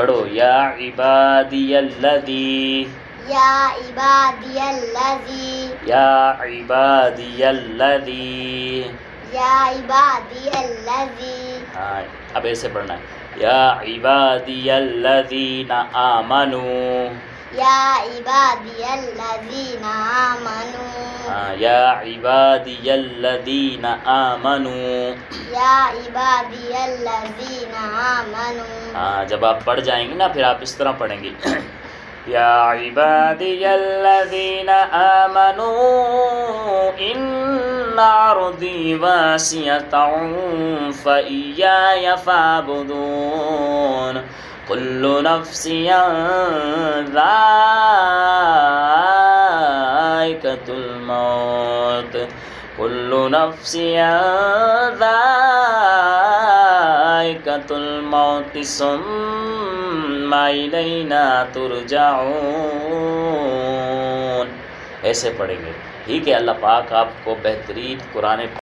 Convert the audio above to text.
پڑھو یا عبادی الذی، یا عبادی الذی، یا عبادی الذی، یا عبادی الذی، ہاں اب ایسے پڑھنا ہے یا عبادی الذین آمنوا، یا عبادی الذین آمنوا، ہاں یا عبادی الذین آمنوا، یا عبادی الذین آمنوا، ہاں جب آپ پڑھ جائیں گے نا پھر آپ اس طرح پڑھیں گے یا عبادی الذین آمنوا ان ارضی واسعۃ فإیایا فاعبدون کل نفس ذائقۃ الموت کل نفس ذائقۃ الموت ثم الینا ترجعون، ایسے پڑھیں گے ٹھیک ہے۔ اللہ پاک آپ کو بہترین قرآن